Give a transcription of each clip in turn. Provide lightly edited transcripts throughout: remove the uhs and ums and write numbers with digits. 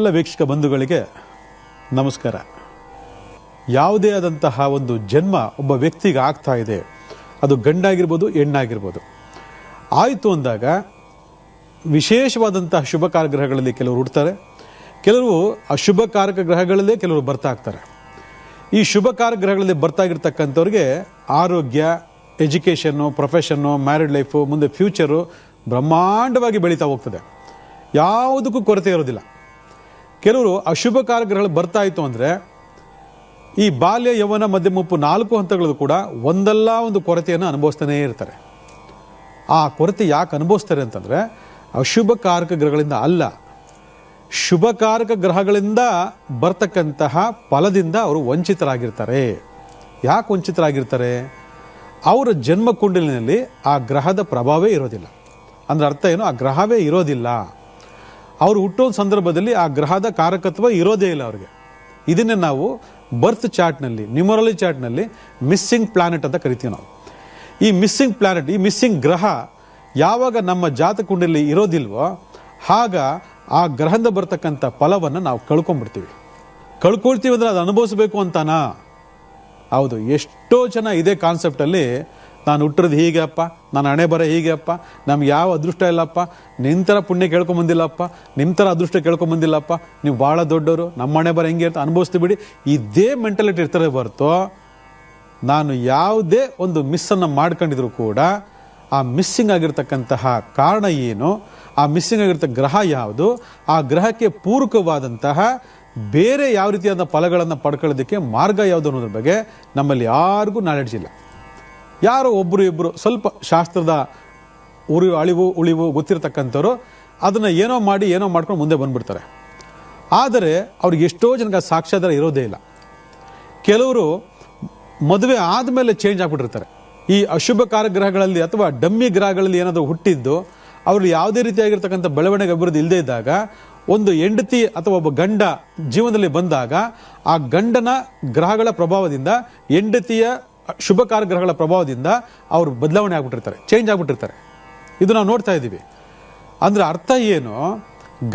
ಎಲ್ಲ ವೀಕ್ಷಕ ಬಂಧುಗಳಿಗೆ ನಮಸ್ಕಾರ. ಯಾವುದೇ ಆದಂತಹ ಒಂದು ಜನ್ಮ ಒಬ್ಬ ವ್ಯಕ್ತಿಗೆ ಆಗ್ತಾ ಇದೆ, ಅದು ಗಂಡಾಗಿರ್ಬೋದು ಹೆಣ್ಣಾಗಿರ್ಬೋದು. ಆಯಿತು ಅಂದಾಗ ವಿಶೇಷವಾದಂತಹ ಶುಭಕಾರಕ ಗ್ರಹಗಳಲ್ಲಿ ಕೆಲವರು ಹುಡ್ತಾರೆ, ಕೆಲವರು ಅಶುಭಕಾರಕ ಗ್ರಹಗಳಲ್ಲೇ ಕೆಲವರು ಬರ್ತಾ ಆಗ್ತಾರೆ. ಈ ಶುಭಕಾರಕ ಗ್ರಹಗಳಲ್ಲಿ ಬರ್ತಾಗಿರ್ತಕ್ಕಂಥವ್ರಿಗೆ ಆರೋಗ್ಯ, ಎಜುಕೇಷನ್ನು, ಪ್ರೊಫೆಷನ್ನು, ಮ್ಯಾರಿಡ್ ಲೈಫು, ಮುಂದೆ ಫ್ಯೂಚರು ಬ್ರಹ್ಮಾಂಡವಾಗಿ ಬೆಳೀತಾ ಹೋಗ್ತದೆ. ಯಾವುದಕ್ಕೂ ಕೊರತೆ ಇರೋದಿಲ್ಲ. ಕೆಲವರು ಅಶುಭಕಾರಕ ಗ್ರಹಗಳು ಬರ್ತಾಯಿತ್ತು ಅಂದರೆ ಈ ಬಾಲ್ಯ, ಯೌವನ, ಮಧ್ಯ ಮುಪ್ಪು 4 ಹಂತಗಳಲ್ಲೂ ಕೂಡ ಒಂದಲ್ಲ ಒಂದು ಕೊರತೆಯನ್ನು ಅನುಭವಿಸ್ತಾನೇ ಇರ್ತಾರೆ. ಆ ಕೊರತೆ ಯಾಕೆ ಅನುಭವಿಸ್ತಾರೆ ಅಂತಂದರೆ ಅಶುಭಕಾರಕ ಗ್ರಹಗಳಿಂದ ಅಲ್ಲ, ಶುಭಕಾರಕ ಗ್ರಹಗಳಿಂದ ಬರ್ತಕ್ಕಂತಹ ಫಲದಿಂದ ಅವರು ವಂಚಿತರಾಗಿರ್ತಾರೆ. ಯಾಕೆ ವಂಚಿತರಾಗಿರ್ತಾರೆ? ಅವರ ಜನ್ಮ ಕುಂಡಲಿನಲ್ಲಿ ಆ ಗ್ರಹದ ಪ್ರಭಾವವೇ ಇರೋದಿಲ್ಲ. ಅಂದರೆ ಅರ್ಥ ಏನು? ಆ ಗ್ರಹವೇ ಇರೋದಿಲ್ಲ. ಅವರು ಹುಟ್ಟೋ ಸಂದರ್ಭದಲ್ಲಿ ಆ ಗ್ರಹದ ಕಾರಕತ್ವ ಇರೋದೇ ಇಲ್ಲ ಅವರಿಗೆ. ಇದನ್ನೇ ನಾವು ಬರ್ತ್ ಚಾರ್ಟ್ನಲ್ಲಿ, ನ್ಯೂಮರಾಲಜಿ ಚಾರ್ಟ್ನಲ್ಲಿ ಮಿಸ್ಸಿಂಗ್ ಪ್ಲಾನೆಟ್ ಅಂತ ಕರಿತೀವಿ ನಾವು. ಈ ಮಿಸ್ಸಿಂಗ್ ಪ್ಲಾನೆಟ್, ಈ ಮಿಸ್ಸಿಂಗ್ ಗ್ರಹ ಯಾವಾಗ ನಮ್ಮ ಜಾತಕ ಕುಂಡಲಿ ಇರೋದಿಲ್ವೋ ಆಗ ಆ ಗ್ರಹದಿಂದ ಬರ್ತಕ್ಕಂಥ ಫಲವನ್ನು ನಾವು ಕಳ್ಕೊಂಡ್ಬಿಡ್ತೀವಿ. ಕಳ್ಕೊಳ್ತೀವಿ ಅಂದರೆ ಅದು ಅನುಭವಿಸ್ಬೇಕು ಅಂತಾನಾ? ಹೌದು. ಎಷ್ಟೋ ಜನ ಇದೇ ಕಾನ್ಸೆಪ್ಟಲ್ಲಿ ನಾನು ಹುಟ್ಟಿರೋದು ಹೀಗೆ ಅಪ್ಪ, ನಾನು ಹಣೆ ಬರ ಹೀಗೆ ಅಪ್ಪ, ನಮ್ಗೆ ಯಾವ ಅದೃಷ್ಟ ಇಲ್ಲಪ್ಪ, ನಿಮ್ಮ ಥರ ಪುಣ್ಯ ಕೇಳ್ಕೊಂಬಂದಿಲ್ಲಪ್ಪ, ನಿಮ್ಮ ಥರ ಅದೃಷ್ಟ ಕೇಳ್ಕೊಂಬಂದಿಲ್ಲಪ್ಪ, ನೀವು ಭಾಳ ದೊಡ್ಡವರು, ನಮ್ಮ ಹಣೆ ಬರ ಹೆಂಗೆ ಅಂತ ಅನುಭವಿಸ್ತೀವಿ ಬಿಡಿ. ಇದೇ ಮೆಂಟಾಲಿಟಿ ಇರ್ತಾರೆ ಹೊರತು ನಾನು ಯಾವುದೇ ಒಂದು ಮಿಸ್ಸನ್ನು ಮಾಡ್ಕೊಂಡಿದ್ರು ಕೂಡ ಆ ಮಿಸ್ಸಿಂಗ್ ಆಗಿರ್ತಕ್ಕಂತಹ ಕಾರಣ ಏನು, ಆ ಮಿಸ್ಸಿಂಗ್ ಆಗಿರ್ತಕ್ಕ ಗ್ರಹ ಯಾವುದು, ಆ ಗ್ರಹಕ್ಕೆ ಪೂರಕವಾದಂತಹ ಬೇರೆ ಯಾವ ರೀತಿಯಾದ ಫಲಗಳನ್ನು ಪಡ್ಕೊಳ್ಳೋದಕ್ಕೆ ಮಾರ್ಗ ಯಾವುದು ಅನ್ನೋದ್ರ ಬಗ್ಗೆ ನಮ್ಮಲ್ಲಿ ಯಾರಿಗೂ ನಾಲೆಡ್ಜ್ ಇಲ್ಲ. ಯಾರೋ ಒಬ್ಬರು ಇಬ್ಬರು ಸ್ವಲ್ಪ ಶಾಸ್ತ್ರದ ಅಳಿವು ಉಳಿವು ಗೊತ್ತಿರತಕ್ಕಂಥವ್ರು ಅದನ್ನು ಏನೋ ಮಾಡ್ಕೊಂಡು ಮುಂದೆ ಬಂದ್ಬಿಡ್ತಾರೆ. ಆದರೆ ಅವ್ರಿಗೆ ಎಷ್ಟೋ ಜನಕ್ಕೆ ಸಾಕ್ಷ್ಯಾಧಾರ ಇರೋದೇ ಇಲ್ಲ. ಕೆಲವರು ಮದುವೆ ಆದಮೇಲೆ ಚೇಂಜ್ ಆಗಿಬಿಟ್ಟಿರ್ತಾರೆ. ಈ ಅಶುಭಕಾರಕ ಗ್ರಹಗಳಲ್ಲಿ ಅಥವಾ ಡಮ್ಮಿ ಗ್ರಹಗಳಲ್ಲಿ ಏನಾದರೂ ಹುಟ್ಟಿದ್ದು ಅವರು ಯಾವುದೇ ರೀತಿಯಾಗಿರ್ತಕ್ಕಂಥ ಬೆಳವಣಿಗೆ ಅಭಿವೃದ್ಧಿ ಇಲ್ಲದೇ ಇದ್ದಾಗ ಒಂದು ಹೆಂಡತಿ ಅಥವಾ ಒಬ್ಬ ಗಂಡ ಜೀವನದಲ್ಲಿ ಬಂದಾಗ ಆ ಗಂಡನ ಗ್ರಹಗಳ ಪ್ರಭಾವದಿಂದ, ಹೆಂಡತಿಯ ಶುಭಕಾರಕ ಗ್ರಹಗಳ ಪ್ರಭಾವದಿಂದ ಅವರು ಬದಲಾವಣೆ ಆಗ್ಬಿಟ್ಟಿರ್ತಾರೆ, ಚೇಂಜ್ ಆಗ್ಬಿಟ್ಟಿರ್ತಾರೆ. ಇದು ನಾವು ನೋಡ್ತಾ ಇದ್ದೀವಿ. ಅಂದರೆ ಅರ್ಥ ಏನು?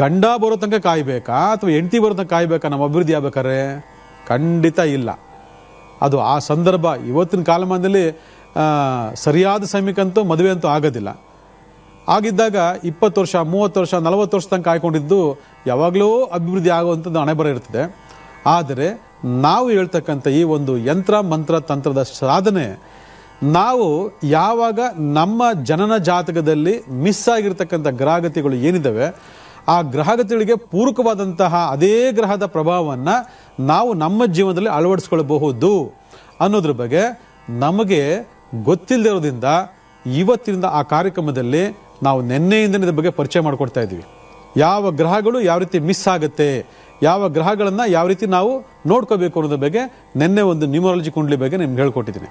ಗಂಡ ಬರೋ ತನಕ ಕಾಯಬೇಕಾ ಅಥವಾ ಹೆಂಡತಿ ಬರೋ ತನಕ ಕಾಯಬೇಕಾ ನಮ್ಮ ಅಭಿವೃದ್ಧಿ ಆಗ್ಬೇಕಾರೆ? ಖಂಡಿತ ಇಲ್ಲ. ಅದು ಆ ಸಂದರ್ಭ ಇವತ್ತಿನ ಕಾಲಮಾನದಲ್ಲಿ ಸರಿಯಾದ ಸಮಯಕ್ಕಂತೂ ಮದುವೆ ಅಂತೂ ಆಗೋದಿಲ್ಲ. ಆಗಿದ್ದಾಗ 20 ವರ್ಷ, 30 ವರ್ಷ, 40 ವರ್ಷ ತನಕ ಕಾಯ್ಕೊಂಡಿದ್ದು ಯಾವಾಗಲೂ ಅಭಿವೃದ್ಧಿ ಆಗುವಂಥದ್ದು ಹಣೆ ಬರ ಇರ್ತದೆ. ಆದರೆ ನಾವು ಹೇಳ್ತಕ್ಕಂಥ ಈ ಒಂದು ಯಂತ್ರ ಮಂತ್ರ ತಂತ್ರದ ಸಾಧನೆ ನಾವು ಯಾವಾಗ ನಮ್ಮ ಜನನ ಜಾತಕದಲ್ಲಿ ಮಿಸ್ ಆಗಿರ್ತಕ್ಕಂಥ ಗ್ರಹಗತಿಗಳು ಏನಿದ್ದಾವೆ ಆ ಗ್ರಹಗತಿಗಳಿಗೆ ಪೂರಕವಾದಂತಹ ಅದೇ ಗ್ರಹದ ಪ್ರಭಾವವನ್ನು ನಾವು ನಮ್ಮ ಜೀವನದಲ್ಲಿ ಅಳವಡಿಸ್ಕೊಳ್ಬಹುದು ಅನ್ನೋದ್ರ ಬಗ್ಗೆ ನಮಗೆ ಗೊತ್ತಿಲ್ಲದಿರೋದ್ರಿಂದ ಇವತ್ತಿನಿಂದ ಆ ಕಾರ್ಯಕ್ರಮದಲ್ಲಿ ನಾವು ನಿನ್ನೆಯಿಂದನೇ ಇದ್ರ ಬಗ್ಗೆ ಪರಿಚಯ ಮಾಡಿಕೊಡ್ತಾ ಇದ್ದೀವಿ. ಯಾವ ಗ್ರಹಗಳು ಯಾವ ರೀತಿ ಮಿಸ್ ಆಗುತ್ತೆ, ಯಾವ ಗ್ರಹಗಳನ್ನು ಯಾವ ರೀತಿ ನಾವು ನೋಡ್ಕೋಬೇಕು ಅನ್ನೋದ್ರ ಬಗ್ಗೆ ನಿನ್ನೆ ಒಂದು ನ್ಯೂಮರಾಲಜಿ ಕುಂಡಲಿ ಬಗ್ಗೆ ನಿಮ್ಗೆ ಹೇಳ್ಕೊಟ್ಟಿದ್ದೀನಿ.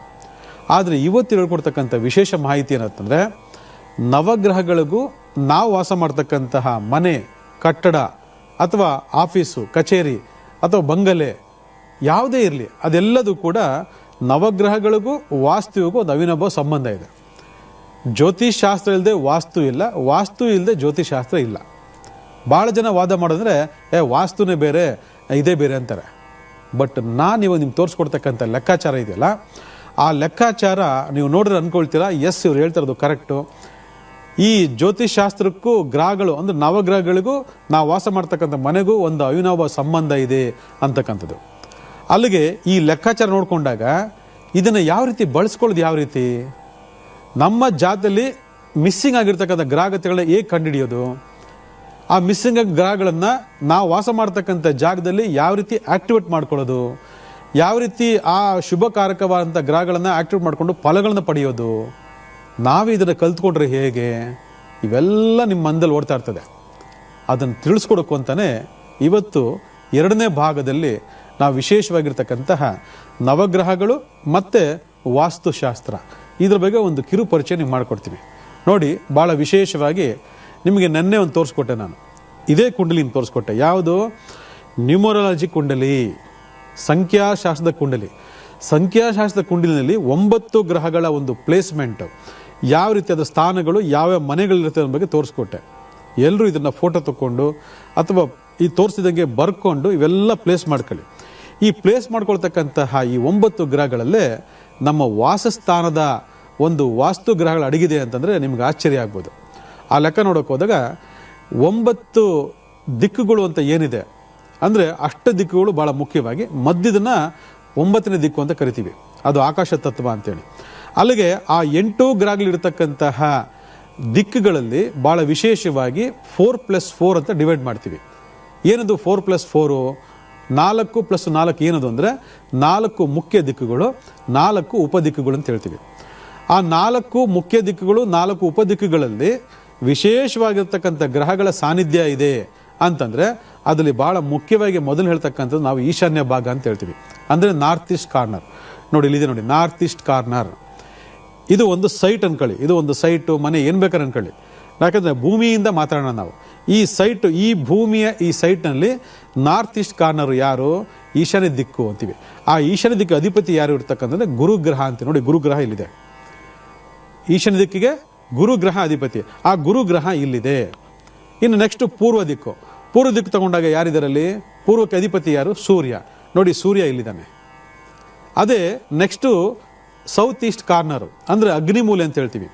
ಆದರೆ ಇವತ್ತು ಹೇಳ್ಕೊಡ್ತಕ್ಕಂಥ ವಿಶೇಷ ಮಾಹಿತಿ ಏನಂತಂದರೆ ನವಗ್ರಹಗಳಿಗೂ ನಾವು ವಾಸ ಮಾಡ್ತಕ್ಕಂತಹ ಮನೆ, ಕಟ್ಟಡ ಅಥವಾ ಆಫೀಸು, ಕಚೇರಿ ಅಥವಾ ಬಂಗಲೆ ಯಾವುದೇ ಇರಲಿ ಅದೆಲ್ಲದೂ ಕೂಡ ನವಗ್ರಹಗಳಿಗೂ ವಾಸ್ತುವಿಗೂ ಒಂದು ಅವಿನಾಭಾವ ಸಂಬಂಧ ಇದೆ. ಜ್ಯೋತಿಷ್ ಶಾಸ್ತ್ರ ಇಲ್ಲದೆ ವಾಸ್ತು ಇಲ್ಲ, ವಾಸ್ತು ಇಲ್ಲದೆ ಜ್ಯೋತಿಷ್ ಶಾಸ್ತ್ರ ಇಲ್ಲ. ಭಾಳ ಜನ ವಾದ ಮಾಡಿದ್ರೆ ವಾಸ್ತುನೇ ಬೇರೆ ಇದೇ ಬೇರೆ ಅಂತಾರೆ. ಬಟ್ ನಾನು ಇವಾಗ ನಿಮ್ಗೆ ತೋರಿಸ್ಕೊಡ್ತಕ್ಕಂಥ ಲೆಕ್ಕಾಚಾರ ಇದೆಯಲ್ಲ, ಆ ಲೆಕ್ಕಾಚಾರ ನೀವು ನೋಡಿದ್ರೆ ಅಂದ್ಕೊಳ್ತೀರಾ ಎಸ್ ಇವ್ರು ಹೇಳ್ತಾ ಇರೋದು ಕರೆಕ್ಟು. ಈ ಜ್ಯೋತಿಷ್ ಶಾಸ್ತ್ರಕ್ಕೂ ಗ್ರಹಗಳು ಅಂದರೆ ನವಗ್ರಹಗಳಿಗೂ ನಾವು ವಾಸ ಮಾಡ್ತಕ್ಕಂಥ ಮನೆಗೂ ಒಂದು ಅವಿನಾಭಾವ ಸಂಬಂಧ ಇದೆ ಅಂತಕ್ಕಂಥದ್ದು. ಅಲ್ಲಿಗೆ ಈ ಲೆಕ್ಕಾಚಾರ ನೋಡಿಕೊಂಡಾಗ ಇದನ್ನು ಯಾವ ರೀತಿ ಬಳಸ್ಕೊಳ್ಳೋದು, ಯಾವ ರೀತಿ ನಮ್ಮ ಜಾತದಲ್ಲಿ ಮಿಸ್ಸಿಂಗ್ ಆಗಿರ್ತಕ್ಕಂಥ ಗ್ರಹಗತಿಗಳನ್ನ ಹೇಗೆ ಕಂಡುಹಿಡಿಯೋದು, ಆ ಮಿಸ್ಸಿಂಗ್ ಗ್ರಹಗಳನ್ನು ನಾವು ವಾಸ ಮಾಡ್ತಕ್ಕಂಥ ಜಾಗದಲ್ಲಿ ಯಾವ ರೀತಿ ಆಕ್ಟಿವೇಟ್ ಮಾಡ್ಕೊಳ್ಳೋದು, ಯಾವ ರೀತಿ ಆ ಶುಭಕಾರಕವಾದಂಥ ಗ್ರಹಗಳನ್ನು ಆಕ್ಟಿವೇಟ್ ಮಾಡಿಕೊಂಡು ಫಲಗಳನ್ನು ಪಡೆಯೋದು, ನಾವು ಇದನ್ನು ಕಲ್ತ್ಕೊಂಡ್ರೆ ಹೇಗೆ, ಇವೆಲ್ಲ ನಿಮ್ಮ ಮನದಲ್ಲಿ ಓಡ್ತಾ ಇರ್ತದೆ. ಅದನ್ನು ತಿಳಿಸ್ಕೊಡೋಕು ಅಂತಲೇ ಇವತ್ತು 2ನೇ ಭಾಗದಲ್ಲಿ ನಾವು ವಿಶೇಷವಾಗಿರ್ತಕ್ಕಂತಹ ನವಗ್ರಹಗಳು ಮತ್ತು ವಾಸ್ತುಶಾಸ್ತ್ರ ಇದ್ರ ಬಗ್ಗೆ ಒಂದು ಕಿರು ಪರಿಚಯ ನಿಮ್ಗೆ ಮಾಡಿಕೊಡ್ತೀವಿ. ನೋಡಿ, ಭಾಳ ವಿಶೇಷವಾಗಿ ನಿಮಗೆ ನೆನ್ನೆ ಒಂದು ತೋರಿಸ್ಕೊಟ್ಟೆ. ನಾನು ಇದೇ ಕುಂಡಲಿ ತೋರಿಸ್ಕೊಟ್ಟೆ. ಯಾವುದು? ನ್ಯೂಮರಾಲಜಿ ಕುಂಡಲಿ, ಸಂಖ್ಯಾಶಾಸ್ತ್ರದ ಕುಂಡಲಿ. ಸಂಖ್ಯಾಶಾಸ್ತ್ರದ ಕುಂಡಲಿನಲ್ಲಿ 9 ಗ್ರಹಗಳ ಒಂದು ಪ್ಲೇಸ್ಮೆಂಟ್, ಯಾವ ರೀತಿಯಾದ ಸ್ಥಾನಗಳು, ಯಾವ್ಯಾವ ಮನೆಗಳಿರುತ್ತೆ ಅನ್ನೋ ಬಗ್ಗೆ ತೋರಿಸ್ಕೊಟ್ಟೆ. ಎಲ್ಲರೂ ಇದನ್ನು ಫೋಟೋ ತಗೊಂಡು ಅಥವಾ ಈ ತೋರಿಸಿದಂಗೆ ಬರ್ಕೊಂಡು ಇವೆಲ್ಲ ಪ್ಲೇಸ್ ಮಾಡ್ಕೊಳ್ಳಿ. ಈ ಪ್ಲೇಸ್ ಮಾಡ್ಕೊಳ್ತಕ್ಕಂತಹ ಈ 9 ಗ್ರಹಗಳಲ್ಲೇ ನಮ್ಮ ವಾಸಸ್ಥಾನದ ಒಂದು ವಾಸ್ತು ಗ್ರಹಗಳು ಅಡಗಿದೆ ಅಂತಂದರೆ ನಿಮ್ಗೆ ಆಶ್ಚರ್ಯ ಆಗ್ಬೋದು. ಆ ಲೆಕ್ಕ ನೋಡೋಕೆ ಹೋದಾಗ 9 ದಿಕ್ಕುಗಳು ಅಂತ ಏನಿದೆ ಅಂದರೆ ಅಷ್ಟ ದಿಕ್ಕುಗಳು ಭಾಳ ಮುಖ್ಯವಾಗಿ ಮಧ್ಯದನ್ನ 9ನೇ ದಿಕ್ಕು ಅಂತ ಕರಿತೀವಿ, ಅದು ಆಕಾಶ ತತ್ವ ಅಂತೇಳಿ. ಅಲ್ಲಿಗೆ ಆ 8 ಗ್ರಹಗಳಿರ್ತಕ್ಕಂತಹ ದಿಕ್ಕುಗಳಲ್ಲಿ ಭಾಳ ವಿಶೇಷವಾಗಿ 4+4 ಅಂತ ಡಿವೈಡ್ ಮಾಡ್ತೀವಿ. ಏನದು 4+4? 4+4 ಏನದು ಅಂದರೆ 4 ಮುಖ್ಯ ದಿಕ್ಕುಗಳು, 4 ಉಪದಿಕ್ಕುಗಳು ಅಂತ ಹೇಳ್ತೀವಿ. ಆ 4 ಮುಖ್ಯ ದಿಕ್ಕುಗಳು, 4 ಉಪದಿಕ್ಕುಗಳಲ್ಲಿ ವಿಶೇಷವಾಗಿರ್ತಕ್ಕಂಥ ಗ್ರಹಗಳ ಸಾನ್ನಿಧ್ಯ ಇದೆ ಅಂತಂದರೆ ಅದರಲ್ಲಿ ಭಾಳ ಮುಖ್ಯವಾಗಿ ಮೊದಲು ಹೇಳ್ತಕ್ಕಂಥದ್ದು ನಾವು ಈಶಾನ್ಯ ಭಾಗ ಅಂತ ಹೇಳ್ತೀವಿ, ಅಂದರೆ ನಾರ್ತ್ ಈಸ್ಟ್ ಕಾರ್ನರ್. ನೋಡಿ ಇಲ್ಲಿದೆ ನೋಡಿ, ನಾರ್ತ್ ಈಸ್ಟ್ ಕಾರ್ನರ್. ಇದು ಒಂದು ಸೈಟ್ ಅನ್ಕೊಳ್ಳಿ, ಇದು ಒಂದು ಸೈಟು, ಮನೆ ಏನು ಬೇಕಾದ್ರೆ ಅನ್ಕೊಳ್ಳಿ. ಯಾಕಂದರೆ ಭೂಮಿಯಿಂದ ಮಾತಾಡೋಣ ನಾವು. ಈ ಸೈಟು, ಈ ಭೂಮಿಯ ಈ ಸೈಟ್ನಲ್ಲಿ ನಾರ್ತ್ ಈಸ್ಟ್ ಕಾರ್ನರ್ ಯಾರು? ಈಶಾನ್ಯ ದಿಕ್ಕು ಅಂತೀವಿ. ಆ ಈಶಾನ್ಯ ದಿಕ್ಕು ಅಧಿಪತಿ ಯಾರು ಇರ್ತಕ್ಕಂಥದ್ದು? ಗುರುಗ್ರಹ ಅಂತ. ನೋಡಿ ಗುರುಗ್ರಹ ಇಲ್ಲಿದೆ, ಈಶಾನ್ಯ ದಿಕ್ಕಿಗೆ ಗುರುಗ್ರಹ ಅಧಿಪತಿ. ಆ ಗುರುಗ್ರಹ ಇಲ್ಲಿದೆ. ಇನ್ನು ನೆಕ್ಸ್ಟ್ ಪೂರ್ವ ದಿಕ್ಕು. ಪೂರ್ವ ದಿಕ್ಕು ತಗೊಂಡಾಗ ಯಾರಿದರಲ್ಲಿ? ಪೂರ್ವಕ್ಕೆ ಅಧಿಪತಿ ಯಾರು? ಸೂರ್ಯ. ನೋಡಿ ಸೂರ್ಯ ಇಲ್ಲಿದ್ದಾನೆ. ಅದೇ ನೆಕ್ಸ್ಟು ಸೌತ್ ಈಸ್ಟ್ ಕಾರ್ನರು, ಅಂದರೆ ಅಗ್ನಿಮೂಲೆ ಅಂತ ಹೇಳ್ತೀವಿ.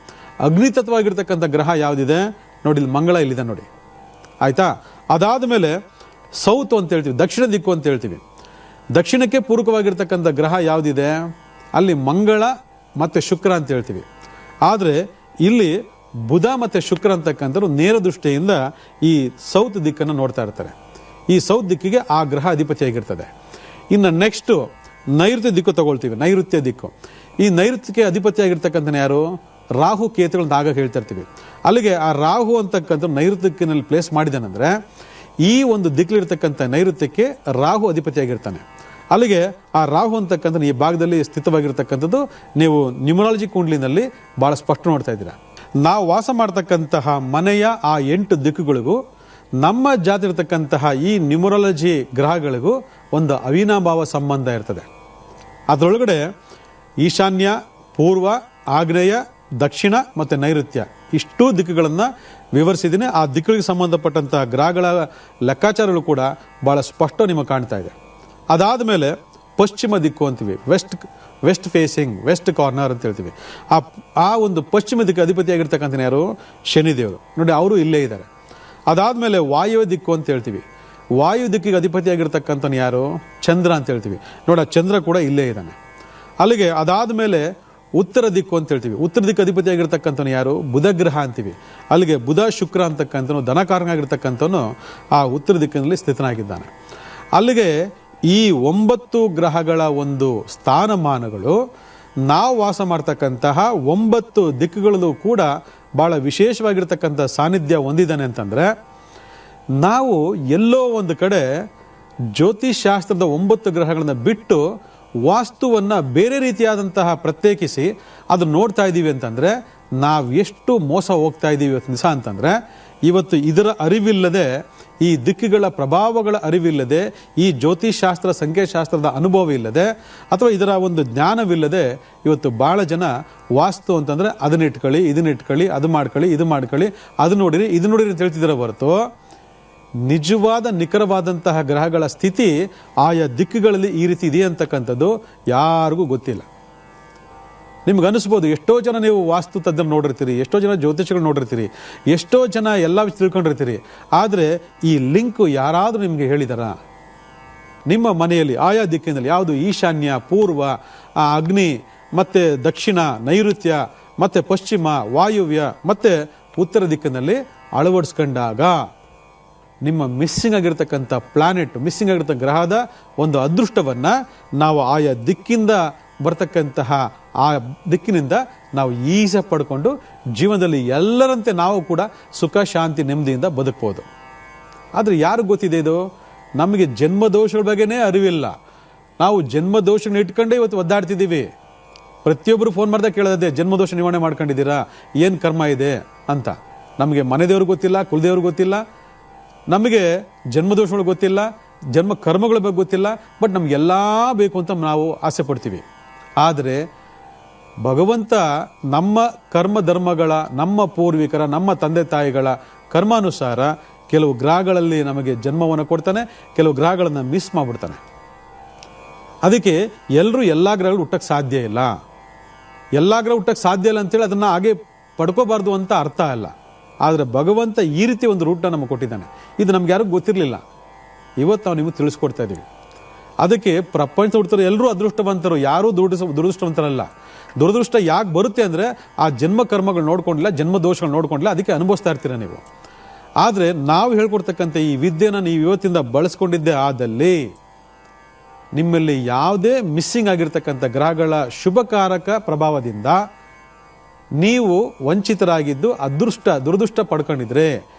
ಅಗ್ನಿತತ್ವವಾಗಿರ್ತಕ್ಕಂಥ ಗ್ರಹ ಯಾವುದಿದೆ? ನೋಡಿ ಇಲ್ಲಿ ಮಂಗಳ ಇಲ್ಲಿದೆ ನೋಡಿ, ಆಯಿತಾ. ಅದಾದ ಮೇಲೆ ಸೌತ್ ಅಂತ ಹೇಳ್ತೀವಿ, ದಕ್ಷಿಣ ದಿಕ್ಕು ಅಂತ ಹೇಳ್ತೀವಿ. ದಕ್ಷಿಣಕ್ಕೆ ಪೂರಕವಾಗಿರ್ತಕ್ಕಂಥ ಗ್ರಹ ಯಾವುದಿದೆ? ಅಲ್ಲಿ ಮಂಗಳ ಮತ್ತು ಶುಕ್ರ ಅಂತ ಹೇಳ್ತೀವಿ. ಆದರೆ ಇಲ್ಲಿ ಬುಧ ಮತ್ತು ಶುಕ್ರ ಅಂತಕ್ಕಂಥವ್ರು ನೇರ ದೃಷ್ಟಿಯಿಂದ ಈ ಸೌತ್ ದಿಕ್ಕನ್ನು ನೋಡ್ತಾ ಇರ್ತಾರೆ. ಈ ಸೌತ್ ದಿಕ್ಕಿಗೆ ಆ ಗ್ರಹ ಅಧಿಪತಿಯಾಗಿರ್ತದೆ. ಇನ್ನು ನೆಕ್ಸ್ಟು ನೈಋತ್ಯ ದಿಕ್ಕು ತಗೊಳ್ತೀವಿ, ನೈಋತ್ಯ ದಿಕ್ಕು. ಈ ನೈಋತ್ಯಕ್ಕೆ ಅಧಿಪತಿಯಾಗಿರ್ತಕ್ಕಂಥ ಯಾರು? ರಾಹು ಕೇತುಗಳನ್ನ ಆಗ ಹೇಳ್ತಾ ಇರ್ತೀವಿ. ಅಲ್ಲಿಗೆ ಆ ರಾಹು ಅಂತಕ್ಕಂಥ ನೈಋತ್ಯ ದಿಕ್ಕಿನಲ್ಲಿ ಪ್ಲೇಸ್ ಮಾಡಿದಾನಂದ್ರೆ ಈ ಒಂದು ದಿಕ್ಕಲಿರ್ತಕ್ಕಂಥ ನೈಋತ್ಯಕ್ಕೆ ರಾಹು ಅಧಿಪತಿಯಾಗಿರ್ತಾನೆ. ಅಲ್ಲಿಗೆ ಆ ರಾಹು ಅಂತಕ್ಕಂಥ ಈ ಭಾಗದಲ್ಲಿ ಸ್ಥಿತವಾಗಿರ್ತಕ್ಕಂಥದ್ದು ನೀವು ನ್ಯೂಮರಾಲಜಿ ಕುಂಡ್ಲಿನಲ್ಲಿ ಭಾಳ ಸ್ಪಷ್ಟ ನೋಡ್ತಾ ಇದ್ದೀರಾ. ನಾವು ವಾಸ ಮಾಡ್ತಕ್ಕಂತಹ ಮನೆಯ ಆ 8 ದಿಕ್ಕುಗಳಿಗೂ ನಮ್ಮ ಜಾತಿ ಇರತಕ್ಕಂತಹ ಈ ನ್ಯೂಮರಾಲಜಿ ಗ್ರಹಗಳಿಗೂ ಒಂದು ಅವಿನಾಭಾವ ಸಂಬಂಧ ಇರ್ತದೆ. ಅದರೊಳಗಡೆ ಈಶಾನ್ಯ, ಪೂರ್ವ, ಆಗ್ನೇಯ, ದಕ್ಷಿಣ ಮತ್ತು ನೈಋತ್ಯ ಇಷ್ಟೂ ದಿಕ್ಕುಗಳನ್ನು ವಿವರಿಸಿದ್ದೀನಿ. ಆ ದಿಕ್ಕುಗಳಿಗೆ ಸಂಬಂಧಪಟ್ಟಂಥ ಗ್ರಹಗಳ ಲೆಕ್ಕಾಚಾರಗಳು ಕೂಡ ಭಾಳ ಸ್ಪಷ್ಟ ನಿಮಗೆ ಕಾಣ್ತಾ ಇದೆ. ಅದಾದ ಮೇಲೆ ಪಶ್ಚಿಮ ದಿಕ್ಕು ಅಂತೀವಿ, ವೆಸ್ಟ್ ಫೇಸಿಂಗ್, ವೆಸ್ಟ್ ಕಾರ್ನರ್ ಅಂತ ಹೇಳ್ತೀವಿ. ಆ ಒಂದು ಪಶ್ಚಿಮ ದಿಕ್ಕು ಅಧಿಪತಿಯಾಗಿರ್ತಕ್ಕಂಥ ಯಾರು? ಶನಿದೇವರು. ನೋಡಿ ಅವರು ಇಲ್ಲೇ ಇದ್ದಾರೆ. ಅದಾದಮೇಲೆ ವಾಯವ್ಯ ದಿಕ್ಕು ಅಂತ ಹೇಳ್ತೀವಿ. ವಾಯು ದಿಕ್ಕಿಗೆ ಅಧಿಪತಿಯಾಗಿರ್ತಕ್ಕಂಥ ಯಾರು? ಚಂದ್ರ ಅಂತ ಹೇಳ್ತೀವಿ. ನೋಡಿ ಆ ಚಂದ್ರ ಕೂಡ ಇಲ್ಲೇ ಇದ್ದಾನೆ. ಅಲ್ಲಿಗೆ ಅದಾದ ಮೇಲೆ ಉತ್ತರ ದಿಕ್ಕು ಅಂತ ಹೇಳ್ತೀವಿ. ಉತ್ತರ ದಿಕ್ಕು ಅಧಿಪತಿಯಾಗಿರ್ತಕ್ಕಂಥ ಯಾರು? ಬುಧ ಗ್ರಹ ಅಂತೀವಿ. ಅಲ್ಲಿಗೆ ಬುಧ ಶುಕ್ರ ಅಂತಕ್ಕಂಥನು ಧನಕಾರನಾಗಿರ್ತಕ್ಕಂಥವನು ಆ ಉತ್ತರ ದಿಕ್ಕಿನಲ್ಲಿ ಸ್ಥಿತನಾಗಿದ್ದಾನೆ. ಅಲ್ಲಿಗೆ ಈ 9 ಗ್ರಹಗಳ ಒಂದು ಸ್ಥಾನಮಾನಗಳು ನಾವು ವಾಸ ಮಾಡ್ತಕ್ಕಂತಹ 9 ದಿಕ್ಕುಗಳಲ್ಲೂ ಕೂಡ ಭಾಳ ವಿಶೇಷವಾಗಿರ್ತಕ್ಕಂಥ ಸಾನ್ನಿಧ್ಯ ಹೊಂದಿದ್ದಾನೆ ಅಂತಂದರೆ ನಾವು ಎಲ್ಲೋ ಒಂದು ಕಡೆ ಜ್ಯೋತಿಷಾಸ್ತ್ರದ 9 ಗ್ರಹಗಳನ್ನು ಬಿಟ್ಟು ವಾಸ್ತುವನ್ನು ಬೇರೆ ರೀತಿಯಾದಂತಹ ಪ್ರತ್ಯೇಕಿಸಿ ಅದು ನೋಡ್ತಾ ಇದ್ದೀವಿ ಅಂತಂದರೆ ನಾವು ಎಷ್ಟು ಮೋಸ ಹೋಗ್ತಾ ಇದ್ದೀವಿ ಇವತ್ತು ದಿವಸ ಅಂತಂದರೆ, ಇವತ್ತು ಇದರ ಅರಿವಿಲ್ಲದೆ, ಈ ದಿಕ್ಕುಗಳ ಪ್ರಭಾವಗಳ ಅರಿವಿಲ್ಲದೆ, ಈ ಜ್ಯೋತಿಷಾಸ್ತ್ರ ಸಂಖ್ಯಾಶಾಸ್ತ್ರದ ಅನುಭವ ಇಲ್ಲದೆ ಅಥವಾ ಇದರ ಒಂದು ಜ್ಞಾನವಿಲ್ಲದೆ ಇವತ್ತು ಭಾಳ ಜನ ವಾಸ್ತು ಅಂತಂದರೆ ಅದನ್ನ ಇಟ್ಕೊಳ್ಳಿ, ಇದನ್ನ ಇಟ್ಕೊಳ್ಳಿ, ಅದು ಮಾಡ್ಕೊಳ್ಳಿ, ಇದು ಮಾಡ್ಕೊಳ್ಳಿ, ಅದು ನೋಡಿರಿ, ಇದು ನೋಡಿರಿ ಅಂತ ಹೇಳ್ತಿದ್ದಾರೆ ಹೊರತು ನಿಜವಾದ ನಿಖರವಾದಂತಹ ಗ್ರಹಗಳ ಸ್ಥಿತಿ ಆಯಾ ದಿಕ್ಕುಗಳಲ್ಲಿ ಈ ರೀತಿ ಇದೆ ಅಂತಕ್ಕಂಥದ್ದು ಯಾರಿಗೂ ಗೊತ್ತಿಲ್ಲ. ನಿಮ್ಗೆ ಅನಿಸ್ಬೋದು, ಎಷ್ಟೋ ಜನ ನೀವು ವಾಸ್ತು ತಜ್ಞರು ನೋಡಿರ್ತೀರಿ, ಎಷ್ಟೋ ಜನ ಜ್ಯೋತಿಷಗಳು ನೋಡಿರ್ತೀರಿ, ಎಷ್ಟೋ ಜನ ಎಲ್ಲ ತಿಳ್ಕೊಂಡಿರ್ತೀರಿ. ಆದರೆ ಈ ಲಿಂಕು ಯಾರಾದರೂ ನಿಮಗೆ ಹೇಳಿದಾರಾ? ನಿಮ್ಮ ಮನೆಯಲ್ಲಿ ಆಯಾ ದಿಕ್ಕಿನಲ್ಲಿ ಯಾವುದು ಈಶಾನ್ಯ, ಪೂರ್ವ, ಅಗ್ನಿ, ಮತ್ತು ದಕ್ಷಿಣ, ನೈಋತ್ಯ, ಮತ್ತು ಪಶ್ಚಿಮ, ವಾಯುವ್ಯ ಮತ್ತು ಉತ್ತರ ದಿಕ್ಕಿನಲ್ಲಿ ಅಳವಡಿಸ್ಕೊಂಡಾಗ ನಿಮ್ಮ ಮಿಸ್ಸಿಂಗ್ ಆಗಿರ್ತಕ್ಕಂಥ ಪ್ಲಾನೆಟ್, ಮಿಸ್ಸಿಂಗ್ ಆಗಿರ್ತಕ್ಕ ಗ್ರಹದ ಒಂದು ಅದೃಷ್ಟವನ್ನು ನಾವು ಆಯಾ ದಿಕ್ಕಿಂದ ಬರ್ತಕ್ಕಂತಹ ಆ ದಿಕ್ಕಿನಿಂದ ನಾವು ಈಸಿಯಾಗಿ ಪಡ್ಕೊಂಡು ಜೀವನದಲ್ಲಿ ಎಲ್ಲರಂತೆ ನಾವು ಕೂಡ ಸುಖ, ಶಾಂತಿ, ನೆಮ್ಮದಿಯಿಂದ ಬದುಕ್ಬೋದು. ಆದರೆ ಯಾರು ಗೊತ್ತಿದೆ ಇದು? ನಮಗೆ ಜನ್ಮದೋಷಗಳ ಬಗ್ಗೆನೇ ಅರಿವಿಲ್ಲ. ನಾವು ಜನ್ಮದೋಷಗಳನ್ನ ಇಟ್ಕೊಂಡೇ ಇವತ್ತು ಒದ್ದಾಡ್ತಿದ್ದೀವಿ. ಪ್ರತಿಯೊಬ್ಬರು ಫೋನ್ ಮಾಡಿದಾಗ ಕೇಳೋದೇ, ಜನ್ಮದೋಷ ನಿವಾರಣೆ ಮಾಡ್ಕೊಂಡಿದ್ದೀರಾ, ಏನು ಕರ್ಮ ಇದೆ ಅಂತ. ನಮಗೆ ಮನೆ ದೇವ್ರು ಗೊತ್ತಿಲ್ಲ, ಕುಲದೇವ್ರು ಗೊತ್ತಿಲ್ಲ, ನಮಗೆ ಜನ್ಮದೋಷಗಳು ಗೊತ್ತಿಲ್ಲ, ಜನ್ಮ ಕರ್ಮಗಳ ಬಗ್ಗೆ ಗೊತ್ತಿಲ್ಲ. ಬಟ್ ನಮಗೆಲ್ಲ ಬೇಕು ಅಂತ ನಾವು ಆಸೆ ಪಡ್ತೀವಿ. ಆದರೆ ಭಗವಂತ ನಮ್ಮ ಕರ್ಮ ಧರ್ಮಗಳ, ನಮ್ಮ ಪೂರ್ವಿಕರ, ನಮ್ಮ ತಂದೆ ತಾಯಿಗಳ ಕರ್ಮಾನುಸಾರ ಕೆಲವು ಗ್ರಹಗಳಲ್ಲಿ ನಮಗೆ ಜನ್ಮವನ್ನು ಕೊಡ್ತಾನೆ, ಕೆಲವು ಗ್ರಹಗಳನ್ನು ಮಿಸ್ ಮಾಡಿಬಿಡ್ತಾನೆ. ಅದಕ್ಕೆ ಎಲ್ಲರೂ ಎಲ್ಲ ಗ್ರಹಗಳು ಹುಟ್ಟಕ್ಕೆ ಸಾಧ್ಯ ಇಲ್ಲ. ಎಲ್ಲ ಗ್ರಹ ಹುಟ್ಟಕ್ಕೆ ಸಾಧ್ಯ ಇಲ್ಲ ಅಂತೇಳಿ ಅದನ್ನು ಹಾಗೆ ಪಡ್ಕೋಬಾರ್ದು ಅಂತ ಅರ್ಥ ಅಲ್ಲ. ಆದರೆ ಭಗವಂತ ಈ ರೀತಿ ಒಂದು ರೂಟ್ನ ನಮಗೆ ಕೊಟ್ಟಿದ್ದಾನೆ. ಇದು ನಮ್ಗೆ ಯಾರಿಗೂ ಗೊತ್ತಿರಲಿಲ್ಲ. ಇವತ್ತು ನಾವು ನಿಮಗೆ ತಿಳಿಸ್ಕೊಡ್ತಾ ಇದ್ದೀವಿ. ಅದಕ್ಕೆ ಪ್ರಪಂಚ ಹುಡ್ತಾರೆ ಎಲ್ಲರೂ ಅದೃಷ್ಟವಂತರು, ಯಾರೂ ದುರದೃಷ್ಟವಂತರಲ್ಲ. ದುರದೃಷ್ಟ ಯಾಕೆ ಬರುತ್ತೆ ಅಂದರೆ ಆ ಜನ್ಮ ಕರ್ಮಗಳು ನೋಡ್ಕೊಂಡಿಲ್ಲ, ಜನ್ಮ ದೋಷಗಳು ನೋಡ್ಕೊಂಡಿಲ್ಲ, ಅದಕ್ಕೆ ಅನುಭವಿಸ್ತಾ ಇರ್ತೀರ ನೀವು. ಆದರೆ ನಾವು ಹೇಳ್ಕೊಡ್ತಕ್ಕಂಥ ಈ ವಿದ್ಯೆನ ನೀವು ಇವತ್ತಿಂದ ಬಳಸ್ಕೊಂಡಿದ್ದೇ ಆದಲ್ಲಿ ನಿಮ್ಮಲ್ಲಿ ಯಾವುದೇ ಮಿಸ್ಸಿಂಗ್ ಆಗಿರ್ತಕ್ಕಂಥ ಗ್ರಹಗಳ ಶುಭಕಾರಕ ಪ್ರಭಾವದಿಂದ ನೀವು ವಂಚಿತರಾಗಿದ್ದು ದುರದೃಷ್ಟ ಪಡ್ಕೊಂಡಿದ್ರೆ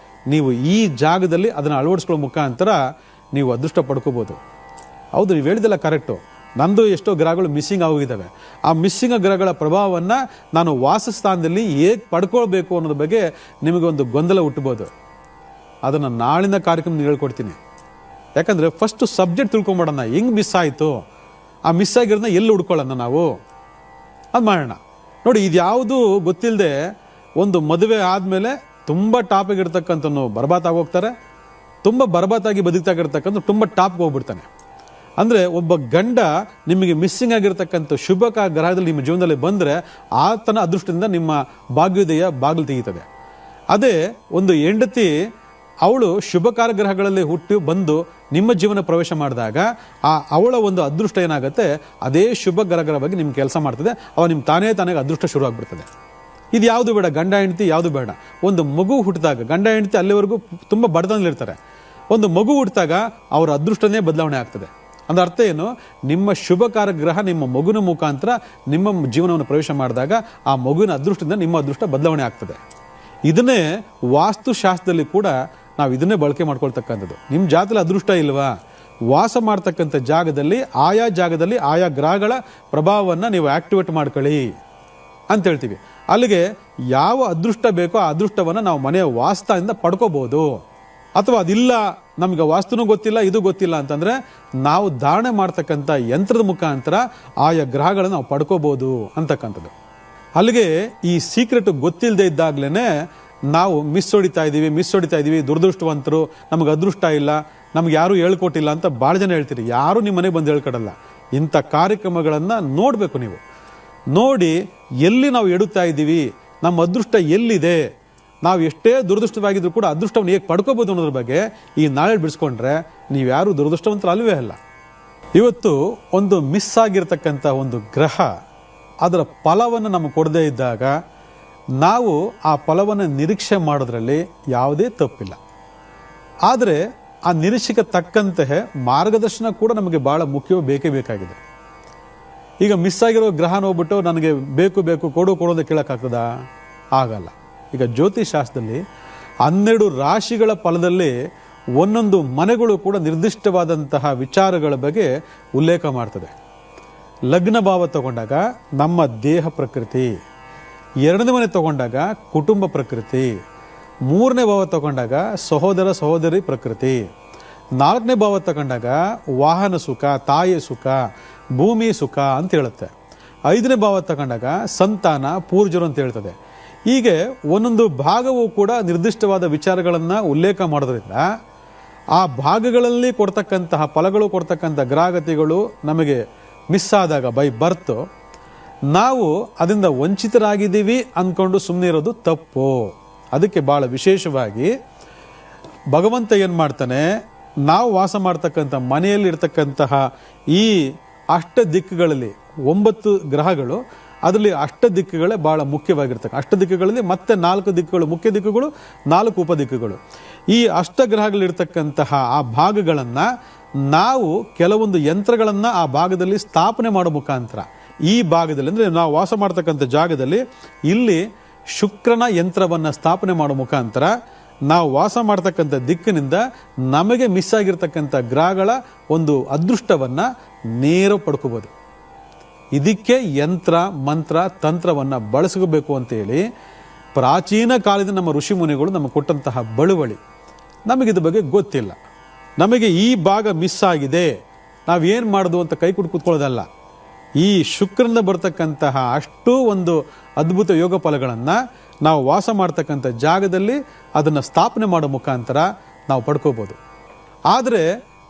ನೀವು ಈ ಜಾಗದಲ್ಲಿ ಅದನ್ನು ಅಳವಡಿಸ್ಕೊಳ್ಳೋ ಮುಖಾಂತರ ನೀವು ಅದೃಷ್ಟ ಪಡ್ಕೋಬೋದು. ಹೌದು, ನೀವು ಹೇಳಿದೆಲ್ಲ ಕರೆಕ್ಟು. ನಂದು ಎಷ್ಟೋ ಗ್ರಹಗಳು ಮಿಸ್ಸಿಂಗ್ ಆಗೋಗಿದ್ದಾವೆ. ಆ ಮಿಸ್ಸಿಂಗ್ ಗ್ರಹಗಳ ಪ್ರಭಾವವನ್ನು ನಾನು ವಾಸಸ್ಥಾನದಲ್ಲಿ ಹೇಗೆ ಪಡ್ಕೊಳ್ಬೇಕು ಅನ್ನೋದ್ರ ಬಗ್ಗೆ ನಿಮಗೆ ಒಂದು ಗೊಂದಲ ಹುಟ್ಟಬೋದು. ಅದನ್ನು ನಾಳಿನ ಕಾರ್ಯಕ್ರಮ ಹೇಳ್ಕೊಡ್ತೀನಿ. ಯಾಕಂದರೆ ಫಸ್ಟು ಸಬ್ಜೆಕ್ಟ್ ತಿಳ್ಕೊಂಬಿಡೋಣ, ಹೆಂಗೆ ಮಿಸ್ ಆಯಿತು, ಆ ಮಿಸ್ ಆಗಿರೋದನ್ನ ಎಲ್ಲಿ ಹುಡ್ಕೊಳ್ಳೋಣ ನಾವು, ಅದು ಮಾಡೋಣ. ನೋಡಿ, ಇದು ಯಾವುದು ಗೊತ್ತಿಲ್ಲದೆ ಒಂದು ಮದುವೆ ಆದಮೇಲೆ ತುಂಬ ಟಾಪಿಗೆ ಇರ್ತಕ್ಕಂಥವ್ನು ಬರ್ಬಾತಾಗೋಗ್ತಾರೆ, ತುಂಬ ಬರ್ಬಾತಾಗಿ ಬದುಕ್ತಾಗಿರ್ತಕ್ಕಂಥ ತುಂಬ ಟಾಪ್ಗೆ ಹೋಗ್ಬಿಡ್ತಾನೆ. ಅಂದರೆ ಒಬ್ಬ ಗಂಡ ನಿಮಗೆ ಮಿಸ್ಸಿಂಗ್ ಆಗಿರ್ತಕ್ಕಂಥ ಶುಭಕ ಗ್ರಹದಲ್ಲಿ ನಿಮ್ಮ ಜೀವನದಲ್ಲಿ ಬಂದರೆ ಆತನ ಅದೃಷ್ಟದಿಂದ ನಿಮ್ಮ ಭಾಗ್ಯೋದಯ ಬಾಗಿಲು ತೆಗೀತದೆ. ಅದೇ ಒಂದು ಹೆಂಡತಿ ಅವಳು ಶುಭಕಾರ ಗ್ರಹಗಳಲ್ಲಿ ಹುಟ್ಟಿ ಬಂದು ನಿಮ್ಮ ಜೀವನ ಪ್ರವೇಶ ಮಾಡಿದಾಗ ಅವಳ ಒಂದು ಅದೃಷ್ಟ ಏನಾಗುತ್ತೆ, ಅದೇ ಶುಭ ಗ್ರಹಗಳ ಬಗ್ಗೆ ನಿಮ್ಮ ಕೆಲಸ ಮಾಡ್ತದೆ. ಅವ ನಿಮ್ಮ ತಾನೇ ಅದೃಷ್ಟ ಶುರು ಆಗ್ಬಿಡ್ತದೆ. ಇದು ಯಾವುದು ಬೇಡ, ಗಂಡ ಹೆಂಡತಿ ಯಾವುದು ಬೇಡ. ಒಂದು ಮಗು ಹುಟ್ಟಿದಾಗ ಗಂಡ ಹೆಂಡತಿ ಅಲ್ಲಿವರೆಗೂ ತುಂಬ ಬಡತನದಲ್ಲಿರ್ತಾರೆ. ಒಂದು ಮಗು ಹುಟ್ಟಿದಾಗ ಅವರ ಅದೃಷ್ಟನೇ ಬದಲಾವಣೆ ಆಗ್ತದೆ. ಅಂದ್ರೆ ಅರ್ಥ ಏನು, ನಿಮ್ಮ ಶುಭಕಾರ ಗ್ರಹ ನಿಮ್ಮ ಮಗುವಿನ ಮುಖಾಂತರ ನಿಮ್ಮ ಜೀವನವನ್ನು ಪ್ರವೇಶ ಮಾಡಿದಾಗ ಆ ಮಗುವಿನ ಅದೃಷ್ಟದಿಂದ ನಿಮ್ಮ ಅದೃಷ್ಟ ಬದಲಾವಣೆ ಆಗ್ತದೆ. ಇದನ್ನೇ ವಾಸ್ತುಶಾಸ್ತ್ರದಲ್ಲಿ ಕೂಡ ನಾವು ಇದನ್ನೇ ಬಳಕೆ ಮಾಡ್ಕೊಳ್ತಕ್ಕಂಥದ್ದು. ನಿಮ್ಮ ಜಾತದಲ್ಲಿ ಅದೃಷ್ಟ ಇಲ್ವಾ, ವಾಸ ಮಾಡ್ತಕ್ಕಂಥ ಜಾಗದಲ್ಲಿ ಆಯಾ ಗ್ರಹಗಳ ಪ್ರಭಾವವನ್ನು ನೀವು ಆಕ್ಟಿವೇಟ್ ಮಾಡ್ಕೊಳ್ಳಿ ಅಂತ ಹೇಳ್ತೀವಿ. ಅಲ್ಲಿಗೆ ಯಾವ ಅದೃಷ್ಟ ಬೇಕೋ ಆ ಅದೃಷ್ಟವನ್ನು ನಾವು ಮನೆಯ ವಾಸ್ತುವಿಂದ ಪಡ್ಕೋಬಹುದು. ಅಥವಾ ಅದಿಲ್ಲ, ನಮಗೆ ವಾಸ್ತುನೂ ಗೊತ್ತಿಲ್ಲ, ಇದು ಗೊತ್ತಿಲ್ಲ ಅಂತಂದರೆ ನಾವು ಧಾರಣೆ ಮಾಡ್ತಕ್ಕಂಥ ಯಂತ್ರದ ಮುಖಾಂತರ ಆಯಾ ಗ್ರಹಗಳನ್ನು ನಾವು ಪಡ್ಕೋಬೋದು ಅಂತಕ್ಕಂಥದ್ದು. ಅಲ್ಲಿಗೆ ಈ ಸೀಕ್ರೆಟ್ ಗೊತ್ತಿಲ್ಲದೆ ಇದ್ದಾಗಲೇ ನಾವು ಮಿಸ್ ಹೊಡಿತಾ ಇದ್ದೀವಿ, ದುರದೃಷ್ಟವಂತರು, ನಮಗೆ ಅದೃಷ್ಟ ಇಲ್ಲ, ನಮ್ಗೆ ಯಾರೂ ಹೇಳ್ಕೊಟ್ಟಿಲ್ಲ ಅಂತ ಭಾಳ ಜನ ಹೇಳ್ತೀರಿ. ಯಾರೂ ನಿಮ್ಮ ಮನೆಗೆ ಬಂದು ಹೇಳ್ಕೊಡಲ್ಲ. ಇಂಥ ಕಾರ್ಯಕ್ರಮಗಳನ್ನು ನೋಡಬೇಕು. ನೀವು ನೋಡಿ ಎಲ್ಲಿ ನಾವು ಎಡುತ್ತಾ ಇದ್ದೀವಿ, ನಮ್ಮ ಅದೃಷ್ಟ ಎಲ್ಲಿದೆ, ನಾವು ಎಷ್ಟೇ ದುರದೃಷ್ಟವಾಗಿದ್ರೂ ಕೂಡ ಅದೃಷ್ಟವನ್ನು ಹೇಗೆ ಪಡ್ಕೋಬೋದು ಅನ್ನೋದ್ರ ಬಗ್ಗೆ ಈ ನಾಳೆ ಬಿಡಿಸ್ಕೊಂಡ್ರೆ ನೀವು ಯಾರೂ ದುರದೃಷ್ಟವಂತರು ಅಲ್ವೇ ಅಲ್ಲ. ಇವತ್ತು ಒಂದು ಮಿಸ್ ಆಗಿರ್ತಕ್ಕಂಥ ಒಂದು ಗ್ರಹ ಅದರ ಫಲವನ್ನು ನಮಗೆ ಕೊಡದೇ ಇದ್ದಾಗ ನಾವು ಆ ಫಲವನ್ನು ನಿರೀಕ್ಷೆ ಮಾಡೋದ್ರಲ್ಲಿ ಯಾವುದೇ ತಪ್ಪಿಲ್ಲ. ಆದರೆ ಆ ನಿರೀಕ್ಷೆಗೆ ತಕ್ಕಂತೆ ಮಾರ್ಗದರ್ಶನ ಕೂಡ ನಮಗೆ ಭಾಳ ಬೇಕೇ ಬೇಕಾಗಿದೆ. ಈಗ ಮಿಸ್ ಆಗಿರೋ ಗ್ರಹ ನೋಡ್ಬಿಟ್ಟು ನನಗೆ ಬೇಕು ಕೊಡು ಅಂತ ಕೇಳೋಕ್ಕಾಗ್ತದಾ? ಆಗಲ್ಲ. ಈಗ ಜ್ಯೋತಿಷಾಸ್ತ್ರದಲ್ಲಿ 12 ರಾಶಿಗಳ ಫಲದಲ್ಲಿ ಒಂದೊಂದು ಮನೆಗಳು ಕೂಡ ನಿರ್ದಿಷ್ಟವಾದಂತಹ ವಿಚಾರಗಳ ಬಗ್ಗೆ ಉಲ್ಲೇಖ ಮಾಡ್ತದೆ. ಲಗ್ನ ಭಾವ ತಗೊಂಡಾಗ ನಮ್ಮ ದೇಹ ಪ್ರಕೃತಿ, 2ನೇ ಮನೆ ತಗೊಂಡಾಗ ಕುಟುಂಬ ಪ್ರಕೃತಿ, 3ನೇ ಭಾವ ತಗೊಂಡಾಗ ಸಹೋದರ ಸಹೋದರಿ ಪ್ರಕೃತಿ, 4ನೇ ಭಾವ ತಗೊಂಡಾಗ ವಾಹನ ಸುಖ, ತಾಯಿಯ ಸುಖ, ಭೂಮಿ ಸುಖ ಅಂತ ಹೇಳುತ್ತೆ, 5ನೇ ಭಾವ ತಗೊಂಡಾಗ ಸಂತಾನ, ಪೂರ್ಜರು ಅಂತ ಹೇಳ್ತದೆ. ಹೀಗೆ ಒಂದೊಂದು ಭಾಗವೂ ಕೂಡ ನಿರ್ದಿಷ್ಟವಾದ ವಿಚಾರಗಳನ್ನು ಉಲ್ಲೇಖ ಮಾಡೋದ್ರಿಂದ ಆ ಭಾಗಗಳಲ್ಲಿ ಕೊಡ್ತಕ್ಕಂತಹ ಫಲಗಳು, ಕೊಡ್ತಕ್ಕಂಥ ಗ್ರಹಗತಿಗಳು ನಮಗೆ ಮಿಸ್ ಆದಾಗ ಬೈ ಬರ್ತು ನಾವು ಅದರಿಂದ ವಂಚಿತರಾಗಿದ್ದೀವಿ ಅಂದ್ಕೊಂಡು ಸುಮ್ಮನೆ ಇರೋದು ತಪ್ಪು. ಅದಕ್ಕೆ ಭಾಳ ವಿಶೇಷವಾಗಿ ಭಗವಂತ ಏನು ಮಾಡ್ತಾನೆ, ನಾವು ವಾಸ ಮಾಡ್ತಕ್ಕಂಥ ಮನೆಯಲ್ಲಿರ್ತಕ್ಕಂತಹ ಈ 8 ದಿಕ್ಕುಗಳಲ್ಲಿ 9 ಗ್ರಹಗಳು, ಅದರಲ್ಲಿ 8 ದಿಕ್ಕುಗಳೇ ಭಾಳ ಮುಖ್ಯವಾಗಿರ್ತಕ್ಕ. 8 ದಿಕ್ಕುಗಳಲ್ಲಿ ಮತ್ತೆ 4 ದಿಕ್ಕುಗಳು ಮುಖ್ಯ ದಿಕ್ಕುಗಳು, 4 ಉಪದಿಕ್ಕುಗಳು. ಈ 8 ಗ್ರಹಗಳಿರ್ತಕ್ಕಂತಹ ಆ ಭಾಗಗಳನ್ನು ನಾವು ಕೆಲವೊಂದು ಯಂತ್ರಗಳನ್ನು ಆ ಭಾಗದಲ್ಲಿ ಸ್ಥಾಪನೆ ಮಾಡೋ ಮುಖಾಂತರ, ಈ ಭಾಗದಲ್ಲಿ ಅಂದರೆ ನಾವು ವಾಸ ಮಾಡ್ತಕ್ಕಂಥ ಜಾಗದಲ್ಲಿ ಇಲ್ಲಿ ಶುಕ್ರನ ಯಂತ್ರವನ್ನು ಸ್ಥಾಪನೆ ಮಾಡೋ ಮುಖಾಂತರ ನಾವು ವಾಸ ಮಾಡ್ತಕ್ಕಂಥ ದಿಕ್ಕಿನಿಂದ ನಮಗೆ ಮಿಸ್ ಆಗಿರ್ತಕ್ಕಂಥ ಗ್ರಹಗಳ ಒಂದು ಅದೃಷ್ಟವನ್ನು ನೇರ ಪಡ್ಕೋಬೋದು. ಇದಕ್ಕೆ ಯಂತ್ರ ಮಂತ್ರ ತಂತ್ರವನ್ನು ಬಳಸ್ಕೋಬೇಕು ಅಂತೇಳಿ ಪ್ರಾಚೀನ ಕಾಲದ ನಮ್ಮ ಋಷಿ ಮುನಿಗಳು ನಮಗೆ ಕೊಟ್ಟಂತಹ ಬಳುವಳಿ. ನಮಗಿದ್ರ ಬಗ್ಗೆ ಗೊತ್ತಿಲ್ಲ. ನಮಗೆ ಈ ಭಾಗ ಮಿಸ್ ಆಗಿದೆ, ನಾವೇನು ಮಾಡೋದು ಅಂತ ಕೈ ಕೂತ್ಕೊಳ್ಳೋದಲ್ಲ. ಈ ಶುಕ್ರನಿಂದ ಬರ್ತಕ್ಕಂತಹ ಅಷ್ಟು ಒಂದು ಅದ್ಭುತ ಯೋಗ ಫಲಗಳನ್ನು ನಾವು ವಾಸ ಮಾಡ್ತಕ್ಕಂಥ ಜಾಗದಲ್ಲಿ ಅದನ್ನು ಸ್ಥಾಪನೆ ಮಾಡೋ ಮುಖಾಂತರ ನಾವು ಪಡ್ಕೋಬೋದು. ಆದರೆ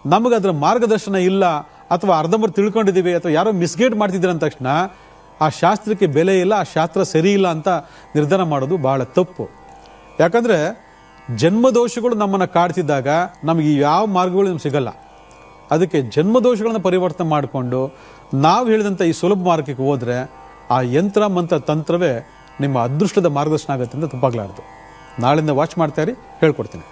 ನಮಗೆ ಅದರ ಮಾರ್ಗದರ್ಶನ ಇಲ್ಲ, ಅಥವಾ ಅರ್ಧಂಬರ್ಧ ತಿಳ್ಕೊಂಡಿದ್ದೀವಿ, ಅಥವಾ ಯಾರೋ ಮಿಸ್ಗೈಡ್ ಮಾಡ್ತಿದ್ದೀರ ಅಂದ ತಕ್ಷಣ ಆ ಶಾಸ್ತ್ರಕ್ಕೆ ಬೆಲೆ ಇಲ್ಲ, ಆ ಶಾಸ್ತ್ರ ಸರಿ ಇಲ್ಲ ಅಂತ ನಿರ್ಧಾರ ಮಾಡೋದು ಬಹಳ ತಪ್ಪು. ಯಾಕಂದರೆ ಜನ್ಮದೋಷಗಳು ನಮ್ಮನ್ನು ಕಾಡ್ತಿದ್ದಾಗ ನಮಗೆ ಯಾವ ಮಾರ್ಗಗಳು ನಮ್ಗೆ ಸಿಗಲ್ಲ. ಅದಕ್ಕೆ ಜನ್ಮದೋಷಗಳನ್ನು ಪರಿವರ್ತನೆ ಮಾಡಿಕೊಂಡು ನಾವು ಹೇಳಿದಂಥ ಈ ಸುಲಭ ಮಾರ್ಗಕ್ಕೆ ಹೋದರೆ ಆ ಯಂತ್ರ ಮಂತ್ರ ತಂತ್ರವೇ ನಿಮ್ಮ ಅದೃಷ್ಟದ ಮಾರ್ಗದರ್ಶನ ಆಗುತ್ತೆ ಅಂತ ತಪ್ಪಾಗಲಾರ್ದು. ನಾಳಿಂದ ವಾಚ್ ಮಾಡ್ತಾ ಇರಿ, ಹೇಳ್ಕೊಡ್ತೀನಿ.